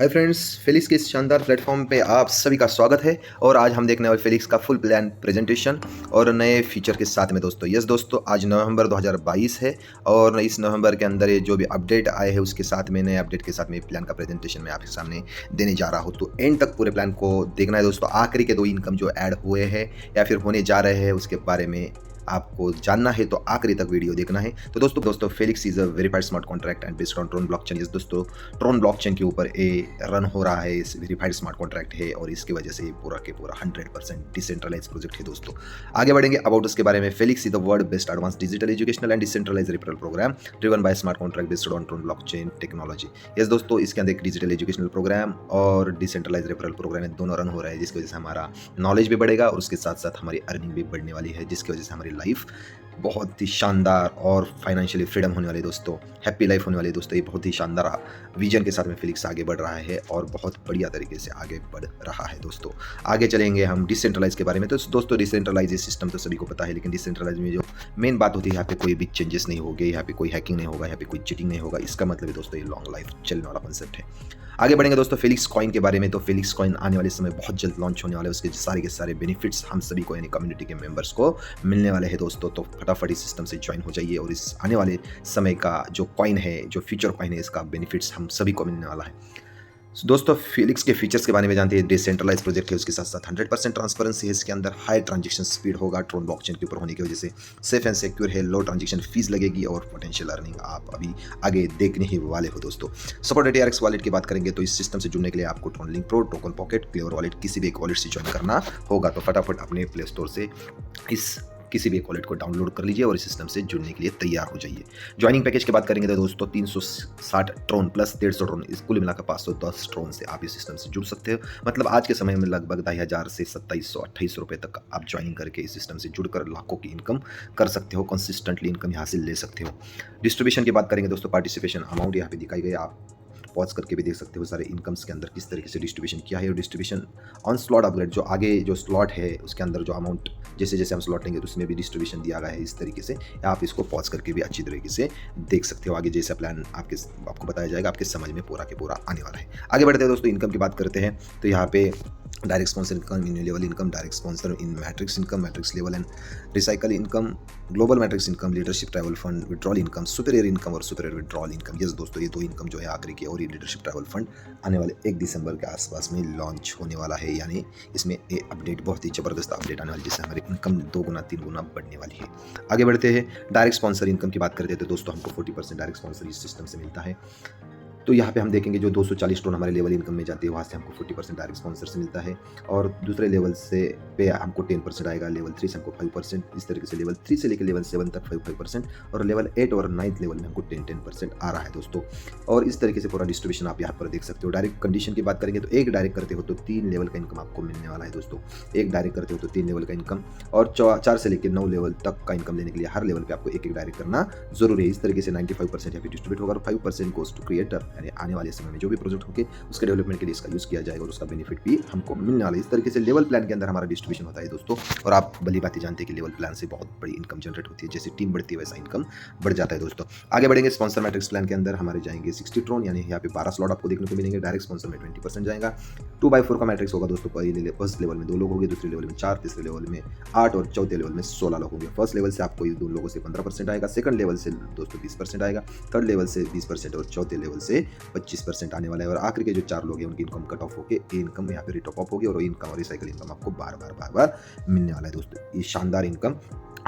Hi friends, Felix के इस शानदार प्लेटफॉर्म पे आप सभी का स्वागत है। और आज हम देखने वाले फेलिक्स का फुल प्लान प्रेजेंटेशन और नए फीचर के साथ में दोस्तों। यस दोस्तों, आज नवंबर 2022 है और इस नवंबर के अंदर ये जो भी अपडेट आए हैं उसके साथ में, नए अपडेट के साथ में प्लान का प्रेजेंटेशन मैं आपके सामने देने जा रहा हूँ। तो एंड तक पूरे प्लान को देखना है दोस्तों। आखिरी के 2 इनकम जो ऐड हुए हैं या फिर होने जा रहे हैं उसके बारे में आपको जानना है तो आखिरी तक वीडियो देखना है। तो दोस्तों Felix is a verified smart contract and based on Tron blockchain. दोस्तों ट्रोन ब्लॉकचेन के ऊपर ये रन हो रहा है, इस वेरीफाइड स्मार्ट कॉन्ट्रैक्ट है और इसकी वजह से ये पूरा के पूरा 100% डिसेंट्रलाइज प्रोजेक्ट है दोस्तों। आगे बढ़ेंगे अबाउट उसके बारे में। Felix is the world best advance digital educational and decentralize referral program driven by smart contract based on Tron blockchain technology. Yes दोस्तों, इसके अंदर एक डिजिटल एजुकेशनल प्रोग्राम और डिसेंट्रलाइज रेफरल प्रोग्राम दोनों रन हो रहा है, जिसकी वजह से हमारा नॉलेज भी बढ़ेगा और उसके साथ साथ हमारी अर्निंग भी बढ़ने वाली है, जिसकी वजह से हमारी लाइफ बहुत ही शानदार और फाइनेंशियली फ्रीडम होने वाली दोस्तों, हैप्पी लाइफ होने वाली दोस्तों। ये बहुत ही शानदार विजन के साथ में फेलिक्स आगे बढ़ रहा है और बहुत बढ़िया तरीके से आगे बढ़ रहा है दोस्तों। आगे चलेंगे हम डिसेंट्रलाइज के बारे में। तो दोस्तों डिसेंट्रलाइज सिस्टम तो सभी को पता है, लेकिन डिसेंट्रलाइज में जो मेन बात होती है, यहाँ पे कोई भी चेंजेस नहीं होंगे, यहाँ पे कोई हैकिंग नहीं होगा, यहाँ पे कोई चीटिंग नहीं होगा। इसका मतलब है दोस्तों ये लॉन्ग लाइफ चलने वाला कॉन्सेप्ट है। आगे बढ़ेंगे दोस्तों फेलिक्स कॉइन के बारे में। तो फेलिक्स कॉइन आने वाले समय बहुत जल्द लॉन्च होने वाले हैं। उसके सारे के सारे बेनिफिट्स हम सभी को यानी कम्युनिटी के मेंबर्स को मिलने वाले हैं दोस्तों। तो फटाफट इस सिस्टम से ज्वाइन हो जाइए और इस आने वाले समय का जो कॉइन है, जो फ्यूचर कॉइन है, इसका बेनिफिट्स हम सभी को मिलने वाला है। दोस्तों फेलिक्स के फीचर्स के बारे में जानते हैं। डिसेंट्रलाइज प्रोजेक्ट है, उसके साथ साथ 100% ट्रांसपेरेंसी है। इसके अंदर हाई ट्रांजेक्शन स्पीड होगा ट्रोन ब्लॉकचेन के ऊपर होने की वजह से। सेफ एंड सिक्योर है, लो ट्रांजेक्शन फीस लगेगी और पोटेंशियल अर्निंग आप अभी आगे देखने ही वाले हो दोस्तों। सपोर्ट ATRX वॉलेट की बात करेंगे तो इस सिस्टम से जुड़ने के लिए आपको Tron link pro, token pocket, clever wallet किसी भी एक वॉलेट से ज्वाइन करना होगा। तो फटाफट अपने प्ले स्टोर से इस किसी भी एक वॉलेट को डाउनलोड कर लीजिए और इस सिस्टम से जुड़ने के लिए तैयार हो जाइए। ज्वाइनिंग पैकेज की बात करेंगे तो दोस्तों 360 ट्रोन प्लस 150 ट्रोन, इस कुल मिलाकर 510 ट्रोन से आप इस सिस्टम से जुड़ सकते हो। मतलब आज के समय में लगभग 2,000 से 2700-2800 रुपये तक आप ज्वाइनिंग करके इस सिस्टम से जुड़कर लाखों की इनकम कर सकते हो, कंसिस्टेंटली इनकम यहाँ से ले सकते हो। डिस्ट्रीब्यूशन की बात करेंगे दोस्तों, पार्टिसिपेशन अमाउंट यहाँ पे दिखाई गई, आप पॉज करके भी देख सकते हो सारे इनकम्स के अंदर किस तरीके से डिस्ट्रीब्यूशन किया है। और डिस्ट्रीब्यूशन ऑन स्लॉट अपग्रेड, जो आगे जो स्लॉट है उसके अंदर जो अमाउंट जैसे जैसे हम स्लॉट लेंगे तो उसमें भी डिस्ट्रीब्यूशन दिया गया है इस तरीके से। आप इसको पॉज करके भी अच्छी तरीके से देख सकते हो। आगे जैसा प्लान आपको बताया जाएगा, आपके समझ में पूरा के पूरा आने वाला है। आगे बढ़ते हैं दोस्तों, इनकम की बात करते हैं तो यहाँ पे direct sponsor income, in level income, direct sponsor in matrix income, matrix level and recycle income, global matrix income, leadership travel fund, withdrawal income, superior income और सुपीरियर विड्रॉल इनकम। यस दोस्तों, ये 2 इनकम जो है आखिरी की, और ये leadership travel fund आने वाले 1 दिसंबर के आसपास में लॉन्च होने वाला है। यानी इसमें ये अपडेट बहुत ही ज़बरदस्त अपडेट आने वाली है, जिससे हमारी इनकम 2 गुना 3 गुना बढ़ने वाली है। आगे बढ़ते हैं डायरेक्ट स्पॉन्सर इनकम की बात करते हैं तो दोस्तों हमको 40% डायरेक्ट स्पॉन्सर इस सिस्टम से मिलता है। तो यहाँ पे हम देखेंगे जो 240 ट्रोन हमारे लेवल इनकम में जाती है वहाँ से हमको 40% डायरेक्ट स्पॉन्सर से मिलता है। और दूसरे लेवल से पे हमको 10% आएगा, लेवल 3 से हमको 5%, इस तरीके से लेवल 3 से लेकर लेवल 7 तक 5% और लेवल 8 और 9th लेवल में हमको 10% आ रहा है दोस्तों। और इस तरीके से पूरा डिस्ट्रीब्यूशन आप यहाँ पर देख सकते हो। डायरेक्ट कंडीशन की बात करेंगे तो एक डायरेक्ट करते हो तो 3 लेवल का इनकम आपको मिलने वाला है दोस्तों। एक डायरेक्ट करते हो तो 3 लेवल का इनकम, और 4 से लेकर 9 लेवल तक का इनकम लेने के लिए हर लेवल पे आपको एक डायरेक्ट करना जरूरी है। इस तरीके से 95% यहाँ पे डिस्ट्रीब्यूट होगा और 5% गोज टू क्रिएटर, यानी आने वाले समय में जो भी प्रोजेक्ट होंगे उसके डेवलपमेंट के लिए इसका यूज किया जाएगा और उसका बेनिफिट भी हमको मिलने वाला है। इस तरीके से लेवल प्लान के अंदर हमारा डिस्ट्रीब्यूशन होता है दोस्तों। और आप भली बात जानते हैं कि लेवल प्लान से बहुत बड़ी इनकम जनरेट होती है, जैसे टीम बढ़ती है वैसा इनकम बढ़ जाता है दोस्तों। आगे बढ़ेंगे स्पॉन्सर मैट्रिक्स प्लान के अंदर हमारे जाएंगे 60 ट्रोन, यानी यहाँ पे 12 स्लॉट आपको देखने को मिलेंगे। डायरेक्ट स्पॉन्सर में 20% जाएगा। 2/4 का मैट्रिक्स होगा दोस्तों। फर्स्ट लेवल में 2 लोग होंगे, दूसरे लेवल में 4, तीसरे लेवल में 8 और चौथे लेवल में 16 लोग होंगे। फर्स्ट लेवल से आपको 2 लोगों से 15% आएगा, सेकंड लेवल से दोस्तों 20% आएगा, थर्ड लेवल से 20% और चौथे लेवल से 25% आने वाला है। और आखिर के जो 4 लोग हैं उनकी इनकम कट ऑफ होकर ये इनकम यहाँ पे रिटॉप अप होगी और इनकम और रिसाइकल इनकम आपको बार बार मिलने वाला है दोस्तों। ये शानदार इनकम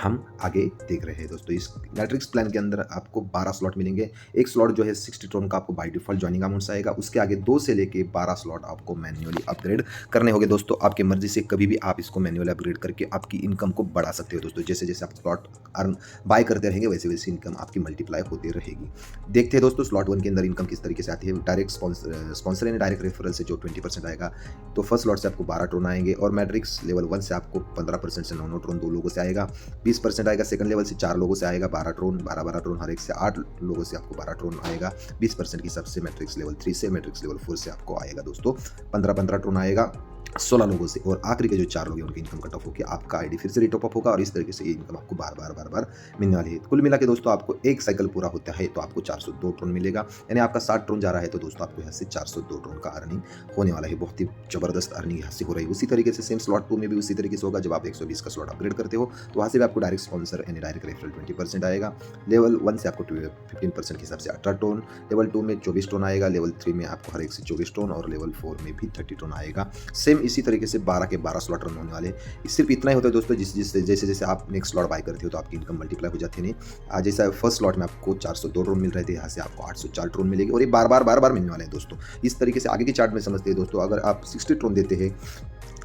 हम आगे देख रहे हैं दोस्तों। इस मैट्रिक्स प्लान के अंदर आपको 12 स्लॉट मिलेंगे। एक स्लॉट जो है 60 ट्रोन का आपको बाय डिफॉल्ट ज्वाइनिंग अमाउंट आएगा। उसके आगे 2 से लेके 12 स्लॉट आपको मैन्युअली अपग्रेड करने होंगे दोस्तों। आपकी मर्जी से कभी भी आप इसको मैन्युअली अपग्रेड करके आपकी इनकम को बढ़ा सकते हो दोस्तों। जैसे जैसे आप स्लॉट अर्न बाय करते रहेंगे वैसे वैसे इनकम आपकी मल्टीप्लाई होती रहेगी। देखते हैं दोस्तों स्लॉट 1 के अंदर इनकम किस तरीके से आती है। डायरेक्ट स्पॉन्सर यानी डायरेक्ट रेफरल से जो 20% आएगा, तो फर्स्ट स्लॉट से आपको 12 ट्रोन आएंगे। और मैट्रिक्स लेवल 1 से आपको 15% से 9 ट्रोन 2 लोगों से आएगा। 20% आएगा सेकंड लेवल से 4 लोगों से आएगा 12 ट्रोन, 12 ट्रोन हर एक से 8 लोगों से आपको 12 ट्रोन आएगा। 20% की सबसे मैट्रिक्स लेवल 3 से, मैट्रिक्स लेवल 4 से आपको आएगा दोस्तों 15 ट्रोन आएगा। 16 लोगों से, और आखिरी के जो 4 लोग हैं उनकी इनकम कट ऑफ होकर आपका आईडी फिर से रिटॉप अप होगा, और इस तरीके से ये इनकम आपको बार-बार मिलने वाली है। कुल मिला के दोस्तों आपको एक साइकिल पूरा होता है तो आपको 402 ट्रोन मिलेगा, यानी आपका 60 ट्रोन जा रहा है तो दोस्तों आपको यहाँ से 402 ट्रोन का अर्निंग होने वाला है। बहुत ही ज़बरदस्त अर्निंग यहाँ से हो रही है। उसी तरीके से सेम स्लॉट 2 में भी उसी तरीके से होगा। जब आप 120 का स्लॉट अपग्रेड करते हो तो वहाँ से भी आपको डायरेक्ट स्पॉन्सर यानी डायरेक्ट रेफरल 20% आएगा। लेवल 1 से आपको 15% के हिसाब से 18 ट्रोन, लेवल 2 में 24 ट्रोन आएगा, लेवल 3 में आपको हर एक से 24 ट्रोन, और लेवल 4 में भी 30 ट्रोन आएगा। सेम इसी तरीके से 12 के 12 स्लॉट रन होने वाले हैं। सिर्फ इतना ही होता है दोस्तों, जैसे जैसे आप नेक्स्ट स्लॉट बाय करते हो तो आपकी इनकम मल्टीप्लाई हो जाती है। नहीं आज जैसा फर्स्ट स्लॉट में आपको 402 ट्रोन मिल रहे थे, यहाँ से आपको 804 ट्रोन मिलेगी, और ये बार बार मिलने वाले हैं दोस्तों। इस तरीके से आगे की चार्ट में समझते हैं दोस्तों। अगर आप 60 ट्रोन देते हैं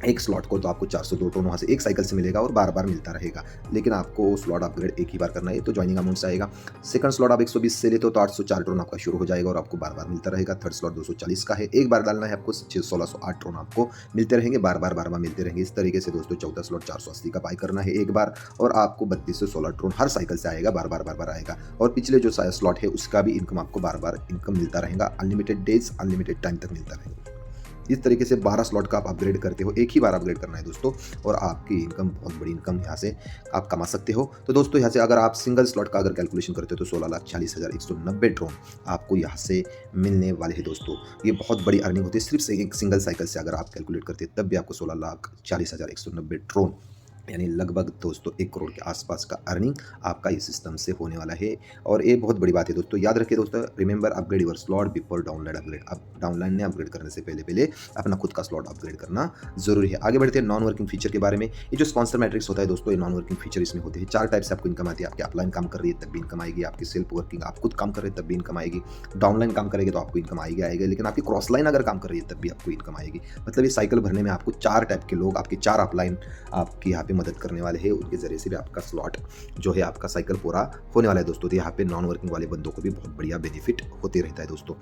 एक स्लॉट को तो आपको 402 ट्रोन वहाँ से एक साइकिल से मिलेगा और बार मिलता रहेगा। लेकिन आपको स्लॉट अपग्रेड एक ही बार करना है तो ज्वाइनिंग अमाउंट से आएगा। सेकंड स्लॉट आप 120 से लेते हो तो 804 ट्रोन आपका शुरू हो जाएगा और आपको बार मिलता रहेगा। थर्ड स्लॉट 240 का है, एक बार डालना है आपको, 1608 ट्रोन आपको मिलते रहेंगे, बार मिलते रहेंगे। इस तरीके से दोस्तों चौथा स्लॉट 480 का बाय करना है एक बार, और आपको 32 से 16 ट्रोन हर साइकिल से आएगा, बार आएगा। और पिछले जो स्लॉट है उसका भी इनकम आपको बार इनकम मिलता रहेगा, अनलिमिटेड डेज अनलिमिटेड टाइम तक मिलता रहेगा। इस तरीके से 12 स्लॉट का आप अपग्रेड करते हो, एक ही बार अपग्रेड करना है दोस्तों, और आपकी इनकम बहुत बड़ी इनकम यहाँ से आप कमा सकते हो। तो दोस्तों यहाँ से अगर आप सिंगल स्लॉट का अगर कैलकुलेशन करते हो तो 16,40,190 ट्रोन आपको यहाँ से मिलने वाले हैं दोस्तों। ये बहुत बड़ी अर्निंग होती है सिर्फ से एक सिंगल साइकिल से। अगर आप कैलकुलेट करते हैं तब भी आपको 16,40,190 ट्रोन यानी लगभग दोस्तों 1 करोड़ के आसपास का अर्निंग आपका इस सिस्टम से होने वाला है। और ये बहुत बड़ी बात है दोस्तों, याद रखिए दोस्तों, remember upgrade your slot before download upgrade. अब डाउनलाइन ने अपग्रेड करने से पहले अपना खुद का स्लॉट अपग्रेड करना जरूरी है। आगे बढ़ते हैं नॉन वर्किंग फीचर के बारे में। ये जो स्पॉन्सर मैट्रिक्स होता है दोस्तों, ये नॉन वर्किंग फीचर इसमें होते हैं। 4 टाइप से आपको इनकम आती है। आपकी अपलाइन काम कर रही है तब भी इनकम आएगी, आपकी सेल्फ वर्किंग आप खुद काम कर रहे हैं तब भी इनकम आएगी, डाउनलाइन काम करेंगे तो आपको इनकम आएगी, लेकिन आपकी क्रॉस लाइन अगर काम कर रही है तब भी आपको इनकम आएगी। मतलब ये साइकिल भरने में आपको 4 टाइप के लोग, आपकी 4 अपलाइन आपकी यहाँ पे मदद करने वाले हैं। उनके जरिए से भी आपका स्लॉट जो है आपका साइकिल पूरा होने वाला है दोस्तों। तो यहाँ पे नॉन वर्किंग वाले बंदों को भी बहुत बढ़िया बेनिफिट होते रहता है दोस्तों।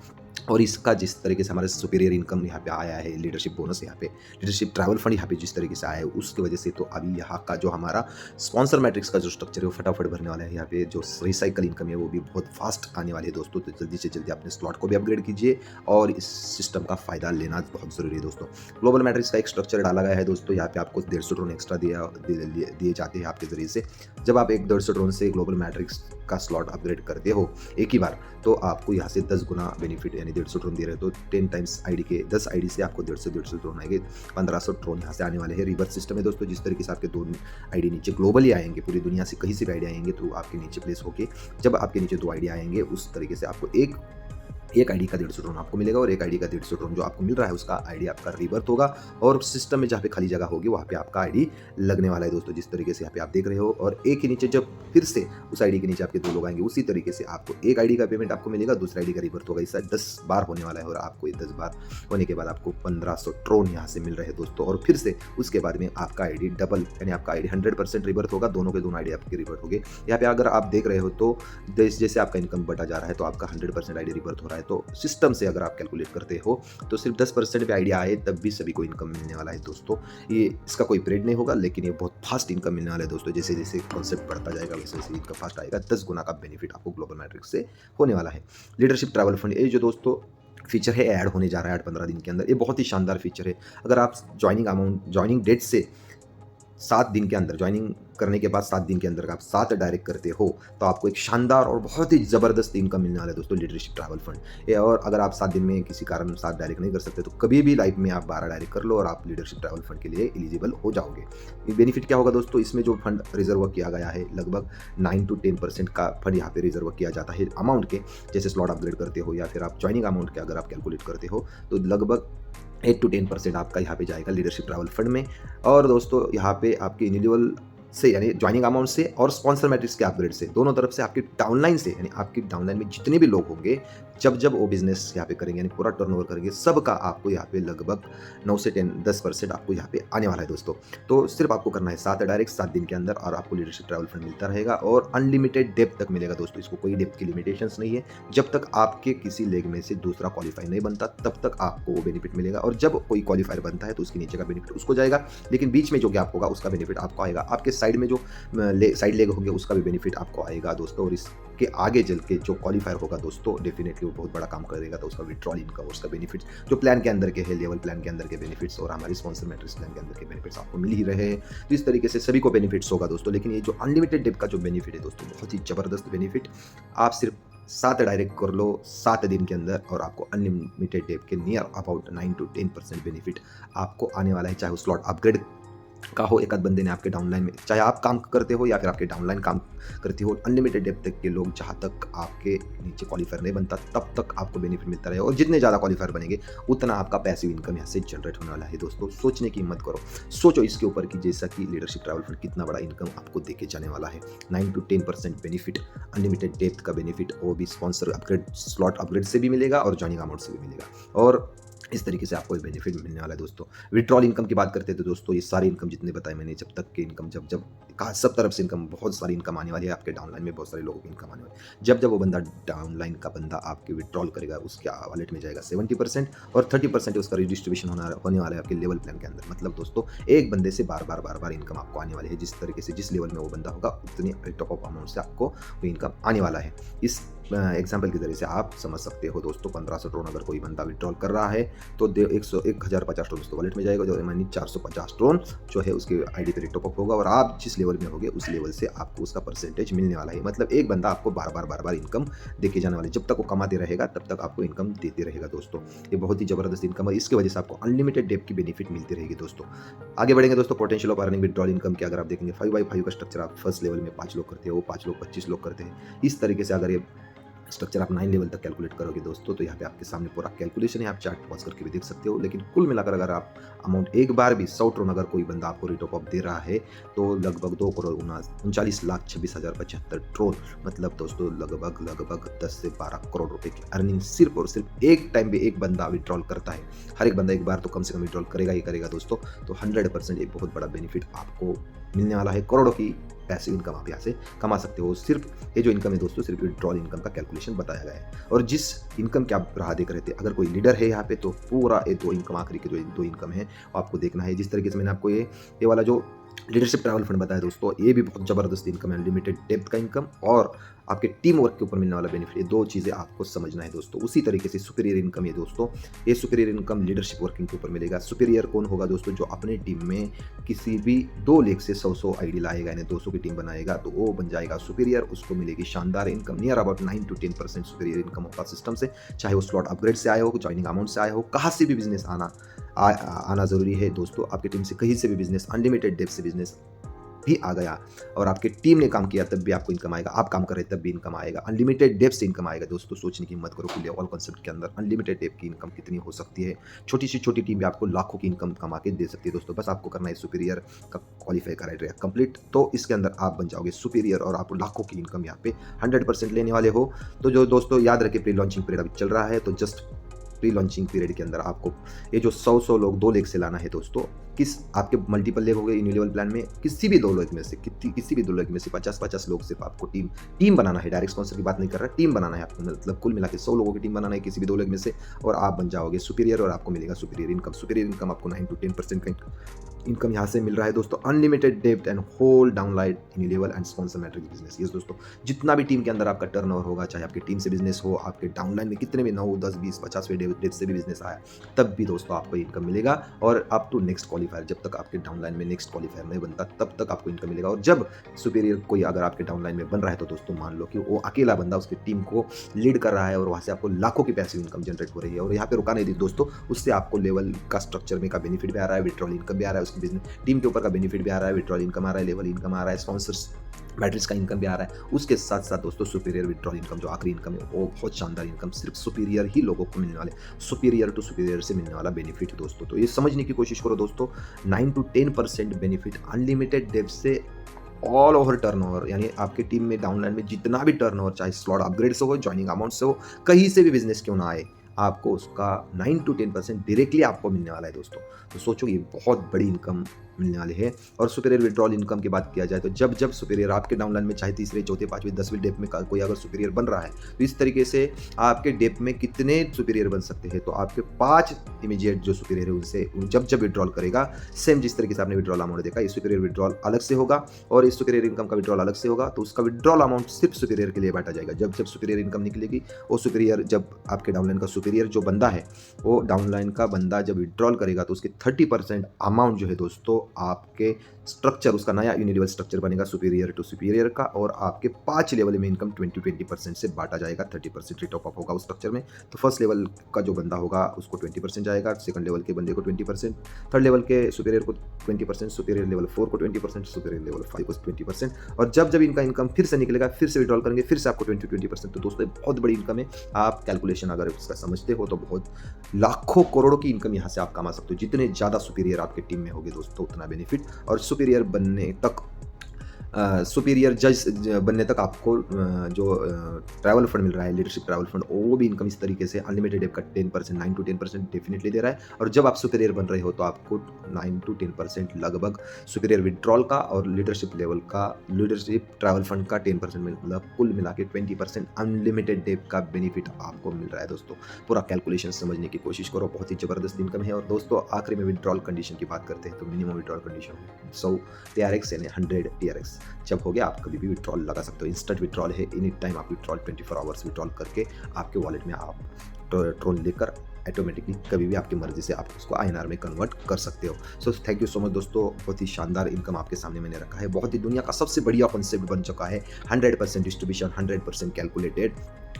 और इसका जिस तरीके से हमारे सुपीरियर इनकम यहाँ पे आया है, लीडरशिप बोनस यहाँ पे, लीडरशिप ट्रैवल फंड यहाँ पे जिस तरीके से आया है, उसकी वजह से तो अभी यहाँ का जो हमारा स्पॉन्सर मैट्रिक्स का जो स्ट्रक्चर है वो फटाफट भरने वाला है। यहाँ पे जो रिसाइकल इनकम है वो भी बहुत फास्ट आने वाली है दोस्तों। तो जल्दी से जल्दी अपने स्लॉट को भी अपग्रेड कीजिए और इस सिस्टम का फायदा लेना बहुत जरूरी है दोस्तों। ग्लोबल मैट्रिक्स का एक स्ट्रक्चर डाला गया है दोस्तों। यहाँ पे आपको 150 ट्रोन एक्स्ट्रा दिए जाते हैं आपके जरिए से। जब आप 150 ट्रोन से ग्लोबल मैट्रिक्स का स्लॉट अपग्रेड करते हो एक ही बार, तो आपको यहाँ से 10 गुना बेनिफिट, यानी 150 ट्रोन दे रहे हो तो 10 टाइम्स आईडी के 10 आईडी से आपको 150 ट्रोन आएंगे, 1500 ट्रोन यहाँ से आने वाले हैं। रिवर्स सिस्टम है दोस्तों, जिस तरीके से आपके 2 आईडी नीचे ग्लोबली आएंगे, पूरी दुनिया से कहीं से भी आईडी आएंगे तो आपके नीचे प्लेस होके जब आपके नीचे 2 आईडी आएंगे, उस तरीके से आपको एक आईडी का 150 ट्रोन आपको मिलेगा, और एक आईडी का 150 ट्रोन जो आपको मिल रहा है उसका आईडी आपका रिवर्थ होगा, और सिस्टम में जहाँ पे खाली जगह होगी वहाँ पे आपका आईडी लगने वाला है दोस्तों। जिस तरीके से यहाँ पे आप देख रहे हो, और एक ही नीचे जब फिर से उस आईडी के नीचे आपके 2 लोग आएंगे, उसी तरीके से आपको एक आईडी का पेमेंट आपको मिलेगा, दूसरा आईडी का रिवर्थ होगा। इससे 10 बार होने वाला है, और आपको 10 बार होने के बाद आपको 1500 ट्रोन यहाँ से मिल रहे हैं दोस्तों। और फिर से उसके बाद में आपका आईडी डबल, यानी आपका आईडी 100% रिवर्थ होगा, दोनों के दोनों आईडी आपके रिवर्थ होंगे। यहाँ पे अगर आप देख रहे हो तो जैसे आपका इनकम बढ़ा जा रहा है तो आपका 100% आईडी रिवर्थ हो रहा है। तो सिस्टम से अगर आप कैलकुलेट करते हो तो सिर्फ 10% पे आईडिया आए तब भी सभी को इनकम मिलने वाला है दोस्तों। ये इसका कोई पीरियड नहीं होगा, लेकिन ये बहुत फास्ट इनकम मिलने वाला है दोस्तों। जैसे जैसे कॉन्सेप्ट बढ़ता जाएगा वैसे वैसे इनकम फास्ट आएगा। 10 गुना का बेनिफिट आपको ग्लोबल मैट्रिक्स से होने वाला है। लीडरशिप ट्रैवल फंड, ये जो दोस्तों फीचर है ऐड होने जा रहा है 8-15 दिन के अंदर। ये बहुत ही शानदार फीचर है। अगर आप ज्वाइनिंग डेट से 7 दिन के अंदर, ज्वाइनिंग करने के बाद 7 दिन के अंदर आप 7 डायरेक्ट करते हो तो आपको एक शानदार और बहुत ही ज़बरदस्त इनकम मिलने वाला है दोस्तों, लीडरशिप ट्रैवल फंड। और अगर आप 7 दिन में किसी कारण 7 डायरेक्ट नहीं कर सकते तो कभी भी लाइफ में आप 12 डायरेक्ट कर लो और आप लीडरशिप ट्रैवल फंड के लिए एलिजिबल हो जाओगे। बेनिफिट क्या होगा दोस्तों, इसमें जो फंड रिजर्व किया गया है लगभग 9 to 10% का फंड यहाँ पे रिजर्व किया जाता है अमाउंट के। जैसे स्लॉट अपग्रेड करते हो या फिर आप ज्वाइनिंग अमाउंट के अगर आप कैलकुलेट करते हो तो लगभग 8 to 10% आपका यहाँ पे जाएगा लीडरशिप ट्रैवल फंड में। और दोस्तों यहाँ पे आपके इंडिविजुअल से यानी ज्वाइनिंग अमाउंट से और स्पॉन्सर मैट्रिक्स के अपग्रेड से, दोनों तरफ से आपकी डाउनलाइन से, यानी आपकी डाउनलाइन में जितने भी लोग होंगे जब वो बिजनेस यहाँ पे करेंगे, यानी पूरा टर्नओवर करेंगे, सबका आपको यहाँ पे लगभग 9 से 10% आपको यहाँ पे आने वाला है दोस्तों। तो सिर्फ आपको करना है 7 डायरेक्ट 7 दिन के अंदर, और आपको लीडरशिप ट्रैवल फंड मिलता रहेगा और अनलिमिटेड डेप्थ तक मिलेगा दोस्तों। इसको कोई डेप्थ की लिमिटेशंस नहीं है। जब तक आपके किसी लेग में से दूसरा क्वालिफाई नहीं बनता तब तक आपको वो बेनिफिट मिलेगा, और जब कोई क्वालिफायर बनता है तो उसके नीचे का बेनिफिट उसको जाएगा, लेकिन बीच में जो गैप होगा उसका बेनिफिट आपको आएगा। आपके साइड में जो साइड लेग होंगे उसका भी बेनिफिट आपको आएगा दोस्तों। और इसके आगे चल के जो क्वालिफायर होगा दोस्तों डेफिनेटली वो बहुत बड़ा काम करेगा, तो उसका विड्रॉल इनकम और उसका बेनिफिट्स जो प्लान के अंदर के है, लेवल प्लान के अंदर के बेनिफिट्स और हमारी स्पॉन्सर मैट्रिक्स प्लान के अंदर के बेनिफिट्स आपको मिल ही रहे हैं। तो इस तरीके से सभी को बेनिफिट्स होगा दोस्तों। लेकिन ये जो अनलिमिटेड डेप का जो बेनिफिट है दोस्तों, बहुत ही ज़बरदस्त बेनिफिट। आप सिर्फ 7 डायरेक्ट कर लो 7 दिन के अंदर और आपको अनलिमिटेड डेप के नियर अबाउट 9 to 10% बेनिफिट आपको आने वाला है। चाहे वो स्लॉट अपग्रेड का हो, एक आध बंदे ने आपके डाउनलाइन में, चाहे आप काम करते हो या फिर आपके डाउनलाइन काम करती हो, अनलिमिटेड डेप तक के लोग, जहाँ तक आपके नीचे क्वालिफायर नहीं बनता तब तक आपको बेनिफिट मिलता रहेगा। और जितने ज़्यादा क्वालिफायर बनेंगे उतना आपका पैसिव इनकम यहाँ से जनरेट होने वाला है दोस्तों। सोचने की हिम्मत करो, सोचो इसके ऊपर कि जैसा कि लीडरशिप ट्रैवल फंड कितना बड़ा इनकम आपको देके जाने वाला है। 9 to 10% बेनिफिट, अनलिमिटेड डेप्थ का बेनिफिट, वो भी स्पॉन्सर अपग्रेड, स्लॉट अपग्रेड से भी मिलेगा और जॉइनिंग अमाउंट से भी मिलेगा। और इस तरीके से आपको बेनिफिट मिलने वाला है दोस्तों। विड्रॉल इनकम की बात करते हैं तो दोस्तों ये सारी इनकम जितने बताए मैंने, जब तक के इनकम, जब सब तरफ से इनकम, बहुत सारी इनकम आने वाली है आपके डाउनलाइन में, बहुत सारे लोगों की इनकम आने वाली है। जब वो बंदा डाउनलाइन का बंदा आपके विड्रॉल करेगा, उसके वॉलेट में जाएगा 70% और 30% उसका रजिस्ट्रीब्यूशन होने वाला है आपके लेवल प्लान के अंदर। मतलब दोस्तों एक बंदे से बार बार इनकम आपको आने वाली है। जिस तरीके से जिस लेवल में वो बंदा होगा उतनी टॉप अप अमाउंट से आपको वो इनकम आने वाला है। इस एग्जाम्पल के जरिए से आप समझ सकते हो दोस्तों, 1500 ट्रोन अगर कोई बंदा विड्रॉल कर रहा है तो 1050 ट्रोन उसके वॉलेट में जाएगा, जो यानी 450 ट्रोन जो है उसके आईडी पे टॉपअप होगा। और आप जिस लेवल में होगे उस लेवल से आपको उसका परसेंटेज मिलने वाला है। मतलब एक बंदा आपको बार बार इनकम देके जाने वाला है। जब तक वो कमाते रहेगा तब तक आपको इनकम देते रहेगा दोस्तों। ये बहुत ही जबरदस्त इनकम है, इसकी वजह से आपको अनलिमिटेड डेप की बेनिफिट मिलती रहेगी दोस्तों। आगे बढ़ेंगे दोस्तों, potential of earning withdrawal income की अगर आप देखेंगे 5x5 का स्ट्रक्चर, आप फर्स्ट लेवल में 5 लोग करते हो, 5 लोग 25 लोग करते हैं। इस तरीके से अगर ये स्ट्रक्चर आप 9 लेवल तक कैलकुलेट करोगे दोस्तों, तो यहाँ पे आपके सामने पूरा कैलकुलेशन है, आप चार्ट पॉज करके भी देख सकते हो। लेकिन कुल मिलाकर अगर आप अमाउंट एक बार भी 100 ट्रोन अगर कोई बंदा आपको रेट ऑफ अप दे रहा है तो लगभग 2,39,26,075 ट्रोन, मतलब दोस्तों लगभग 10 से 12 करोड़ रुपए की अर्निंग सिर्फ और सिर्फ एक टाइम पे एक बंदा विड्रॉल करता है। हर एक बंदा एक बार तो कम से कम विड्रॉल करेगा ही करेगा दोस्तों। तो 100% एक बहुत बड़ा बेनिफिट आपको मिलने वाला है। करोड़ों की पैसिव इनकम आप यहाँ से कमा सकते हो। सिर्फ ये जो इनकम है दोस्तों, सिर्फ विड्रॉल इनकम का कैलकुलेशन बताया गया है। और जिस इनकम के आप राह देख रहे थे, अगर कोई लीडर है यहाँ पे तो पूरा ये 2 इनकम, आखिरी के जो 2 इनकम है आपको देखना है। जिस तरीके से मैंने आपको ये वाला जो लीडरशिप ट्रैवल फंड बताया दोस्तों, ये भी बहुत ज़बरदस्त इनकम है। अनलिमिटेड डेप्थ का इनकम और आपके टीम वर्क के ऊपर मिलने वाला बेनिफिट, ये 2 चीज़ें आपको समझना है दोस्तों। उसी तरीके से सुपीरियर इनकम है दोस्तों, ये सुपीरियर इनकम लीडरशिप वर्किंग के ऊपर मिलेगा। सुपीरियर कौन होगा दोस्तों? जो अपने टीम में किसी भी 2 लेग से 100 आईडी लाएगा, यानी 200 की टीम बनाएगा तो वो बन जाएगा सुपीरियर। उसको मिलेगी शानदार income, near about 9 to 10% superior income होगा सिस्टम से। चाहे वो स्लॉट अपग्रेड से आए हो, जॉइनिंग अमाउंट से आए हो, कहाँ से भी बिजनेस आना ज़रूरी है दोस्तों। आपकी टीम से कहीं से भी बिजनेस, अनलिमिटेड डेप से बिजनेस भी आ गया और आपके टीम ने काम किया तब भी आपको इनकम आएगा, आप काम कर रहे तब भी इनकम आएगा। अनलिमिटेड डेप से इनकम आएगा दोस्तों। सोचने की हिम्मत करो कि लेवल कॉन्सेप्ट के अंदर अनलिमिटेड डेप की इनकम कितनी हो सकती है। छोटी सी छोटी टीम भी आपको लाखों की इनकम कमा के दे सकती है दोस्तों। बस आपको करना है सुपीरियर का क्वालिफाई क्राइटेरिया कंप्लीट, तो इसके अंदर आप बन जाओगे सुपीरियर और आप लाखों की इनकम यहाँ पे 100% लेने वाले हो। तो जो दोस्तों याद रखें, प्री लॉन्चिंग पीरियड अभी चल रहा है, तो जस्ट प्री लॉन्चिंग पीरियड के अंदर आपको ये जो 100 लोग 2 लेग से लाना है दोस्तों। किस आपके मल्टीपल लेग हो गए इन लेवल प्लान में, किसी भी 2 लेग में से, किसी भी 2 लेग में से 50-50 लोग सिर्फ आपको टीम बनाना है। डायरेक्ट स्पॉन्सर की बात नहीं कर रहा, टीम बनाना है आपको। मतलब कुल मिला के 100 लोगों की टीम बनाना है किसी भी 2 लेग में से, और आप बन जाओगे सुपीरियर और आपको मिलेगा सुपीरियर इनकम। सुपीरियर इनकम आपको 9 to 10% का इनकम यहाँ से मिल रहा है दोस्तों। Unlimited depth and whole downline in level and sponsor matrix business. ये दोस्तों जितना भी टीम के अंदर आपका टर्नओवर होगा, चाहे आपकी टीम से बिजनेस हो, आपके डाउनलाइन में कितने भी 9, 10, 20, 50वें डेप्थ से भी बिजनेस आया, तब भी दोस्तों आपको इनकम मिलेगा। और अप टू नेक्स्ट क्वालिफायर, जब तक आपके डाउनलाइन में नेक्स्ट क्वालिफायर नहीं बनता तब तक आपको इनकम मिलेगा। और जब सुपीरियर कोई अगर आपके डाउनलाइन में बन रहा है तो दोस्तों मान लो कि वो अकेला बंदा उसकी टीम को लीड कर रहा है और वहाँ से आपको लाखों की पैसिव इनकम जनरेट हो रही है। और यहाँ पे रुका नहीं दी दोस्तों, उससे आपको लेवल का स्ट्रक्चर में का बेनिफिट भी आ रहा है, विड्रॉल इनकम भी आ रहा है, उसकी बिजनेस टीम के ऊपर का बेनिफिट भी आ रहा है, विड्रॉल इनकम आ रहा है, लेवल इनकम आ रहा है, स्पॉन्सर्स मैट्रिक्स का इनकम भी आ रहा है। उसके साथ साथ दोस्तों सुपीरियर विड्रॉल इनकम जो आखिरी इनकम है वो बहुत शानदार इनकम सिर्फ सुपीरियर ही लोगों को मिलने वाले, सुपीरियर टू सुपीरियर से मिलने वाला बेनिफिट दोस्तों। तो ये समझने की कोशिश करो दोस्तों, 9 to 10% बेनिफिट अनलिमिटेड डेप्थ से ऑल ओवर टर्नओवर, यानी आपकी टीम में डाउनलाइन में जितना भी टर्नओवर, चाहे स्लॉट अपग्रेड से हो, ज्वाइनिंग अमाउंट से हो, कहीं से भी बिजनेस क्यों ना आए, आपको उसका 9 टू 10% डायरेक्टली आपको मिलने वाला है दोस्तों। तो सोचो ये बहुत बड़ी इनकम मिलने वाली है। और सुपीरियर विड्रॉल इनकम की बात किया जाए तो जब सुपीरियर आपके डाउनलाइन में चाहे तीसरे, चौथे, पाँचवें, 10वें डेप में कोई अगर सुपीरियर बन रहा है, तो इस तरीके से आपके डेप में कितने सुपीरियर बन सकते हैं। तो आपके 5 इमीडिएट जो सुपीरियर है उनसे जब विड्रॉल करेगा, सेम जिस तरीके से आपने विड्रॉल अमाउंट देखा, ये सुपीरियर विड्रॉल अलग से होगा और इस सुपीरियर इनकम का विड्रॉल अलग से होगा। तो उसका विड्रॉल अमाउंट सिर्फ सुपीरियर के लिए बांटा जाएगा। जब सुपीरियर इनकम निकलेगी, वो सुपीरियर जब आपके डाउनलाइन का सुपीरियर जो बंदा है, वो डाउनलाइन का बंदा जब विड्रॉल करेगा तो उसके 30% अमाउंट जो है दोस्तों आपके स्ट्रक्चर, उसका नया यूनिलेवल स्ट्रक्चर बनेगा सुपीरियर टू सुपीरियर का, और आपके 5 लेवल में इनकम 20% से बांटा जाएगा। 30% रेट ऑफ अप होगा उस स्ट्रक्चर में। तो फर्स्ट लेवल का जो बंदा होगा उसको 20% जाएगा, सेकंड लेवल के बंदे को 20%, थर्ड लेवल के सुपीरियर को 20%, सुपीरियर लेवल 4 को 20%, सुपीरियर लेवल 5 को 20%। और जब इनका इनकम फिर से निकलेगा, फिर से विड्रॉल करेंगे, फिर से आपको 20%। तो दोस्तों बहुत बड़ी इनकम है। आप कैलकुलेशन अगर उसका समझते हो तो बहुत लाखों करोड़ों की इनकम यहाँ से आप कमा सकते हो। जितने ज़्यादा सुपीरियर आपके टीम में होगे दोस्तों, उतना बेनिफिट। और सुपीरियर बनने तक, सुपीरियर जज बनने तक आपको जो ट्रैवल फंड मिल रहा है, लीडरशिप ट्रैवल फंड, वो भी इनकम इस तरीके से अनलिमिटेड ऐप का 10%, 9 टू 10% डेफिनेटली दे रहा है। और जब आप सुपीरियर बन रहे हो तो आपको 9 टू 10% लगभग सुपीरियर विड्रॉल का और लीडरशिप लेवल का, लीडरशिप ट्रैवल फंड का 10%, मतलब कुल मिला के 20% अनलिमिटेड ऐप का बेनिफिट आपको मिल रहा है दोस्तों। पूरा कैलकुलेशन समझने की कोशिश करो, बहुत ही ज़बरदस्त इनकम है। और दोस्तों आखिरी में विड्रॉल कंडीशन की बात करते हैं तो मिनिमम विड्रॉल कंडीशन 100 TRX यानी 100 TRX जब हो गया, आप कभी भी विड्रॉल लगा सकते हो। इंस्टेंट विड्रॉल है, एनी टाइम आप विड्रॉल 24 आवर्स विड्रॉल करके आपके वॉलेट में आप ट्रोन लेकर ऑटोमेटिकली कभी भी आपकी मर्जी से आप उसको INR में कन्वर्ट कर सकते हो। So thank you so much दोस्तों, बहुत ही शानदार इनकम आपके सामने मैंने रखा है। बहुत ही दुनिया का सबसे बढ़िया कॉन्सेप्ट बन चुका है। 100% डिस्ट्रीब्यूशन, 100% कैलकुलेटेड,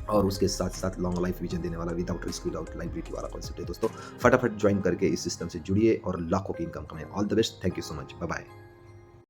और उसके साथ साथ लॉन्ग लाइफ विजन देने वाला, विदाउट रिस्क विदाउट लाइबिलिटी वाला कॉन्सेप्ट है दोस्तों। फटाफट ज्वाइन करके इस सिस्टम से जुड़िए और लाखों की इनकम कमाएं। All the best, thank you so much, bye bye.